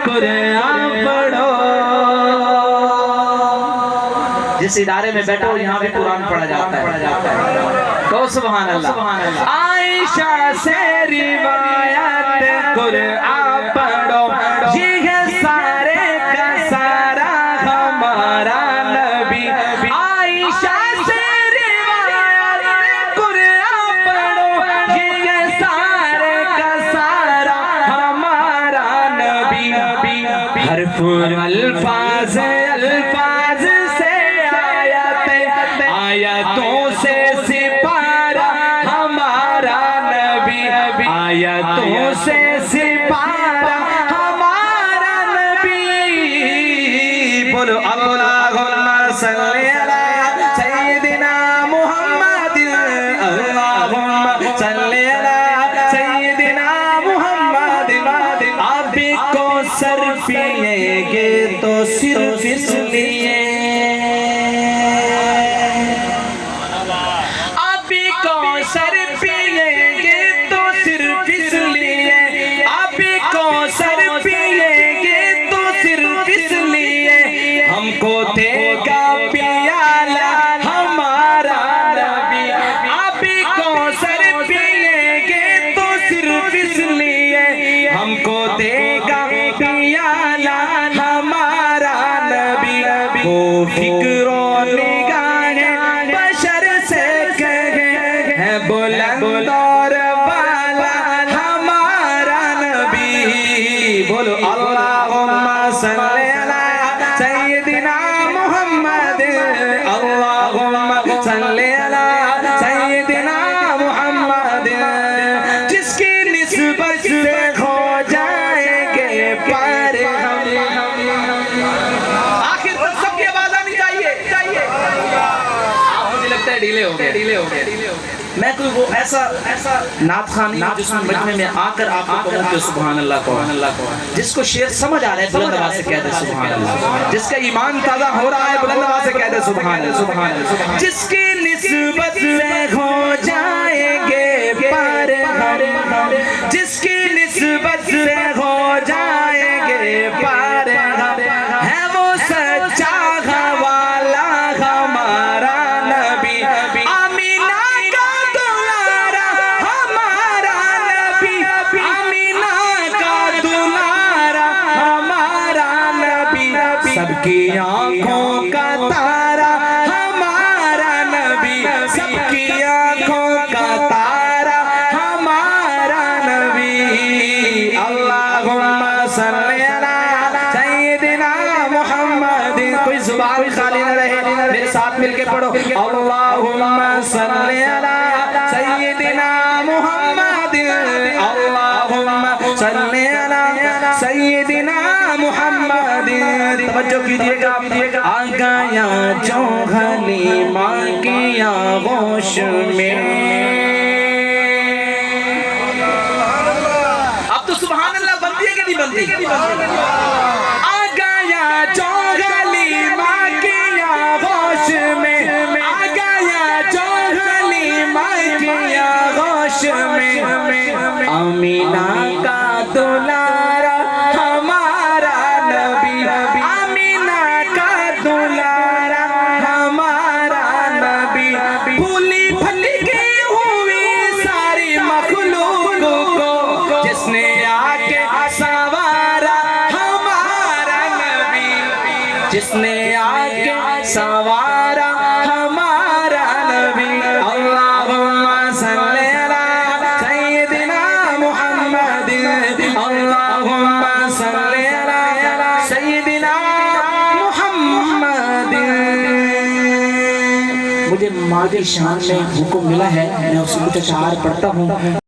قرآن پڑھو. جس ادارے میں بیٹھو یہاں بھی قرآن پڑھا جاتا ہے. تو سبحان اللہ. عائشہ سے روایت قرآن پڑھو، یہ ہے سارے کا سارا ہمارا نبی. عائشہ سے روایت قرآن پڑھو، یہ ہے سارے کا سارا ہمارا نبی. حرف الفاظ الفاظ سے آیتوں سے سپارہ ہمارا نبی. آیتوں سے سپارہ ہمارا نبی. بولو اللہم صلی علی سیدنا محمد. اللہم صلی علی سیدنا محمد. آپ کو سر پیئیں گے تو صرف اس لیے، سر پیئیں گے تو صرف اس لیے، آپ کو سر پیئیں گے تو صرف اس لیے، ہم کو دے گا پیالہ ہمارا نبی. آپ کو سر پیئیں گے تو صرف اس لیے، ہم کو دے گا پیالہ ہمارا نبی. وہ فکر و نگاہ بشر سے بلند اور بالا ہمارا نبی. بولو اللہم صلی علی سیدنا محمد. اللہم صلی علی سیدنا محمد. جس کی نسبت سے ہو جائیں گے پر آخر تک سب کی آواز آنی چاہیے. مجھے لگتا ہے ڈیلے ہو گیا. میں کوئی وہ ایسا نعت خوانی جس میں مجمع میں آ کر آپ کو کہوں کہ سبحان اللہ کو، جس کو شعر سمجھ آ رہا ہے بلند آواز سے کہہ دے سبحان اللہ. جس کا ایمان تازہ ہو رہا ہے بلند آواز سے کہہ دے سبحان اللہ. جس کی نسبت سے ہو جائیں گے پر ہم، جس کی نسبت سے ہو جائیں گے پر ہم، ہے وہ سچا والا ہمارا نبی. سب کی آنکھوں کا تارا ہمارا نبی. سب کی آنکھوں کا تارا ہمارا نبی. اللہم صلی علی سیدنا محمد. کوئی زبان خالی نہ رہے، میرے ساتھ مل کے پڑھو. اللہم صلی علی سیدنا محمد. اللہم صلی علی سیدنا محمد. توجہ کیجئے گا. آ گیا جو حلیمہ کی آغوش میں. اب تو سبحان اللہ بنتی ہے کہ نہیں بنتی؟ آ گیا جو حلیمہ کی آغوش میں. آ گیا جو حلیمہ کی آغوش میں. آمینہ کا دلارا ہمارا نبی. آمینہ کا دلارا ہمارا نبی. پھولی پھلکی ہوئی ساری مخلوق کو جس نے آ کے سنوارا ہمارا نبی. جس نے آ کے سنوارا ہمارا نبی. اللہم صلی علی سیدنا محمد. اللہم صلی علی سیدنا محمد. مجھے مادی شان میں حکم ملا ہے، میں اس سے کچھ اشعار پڑھتا ہوں.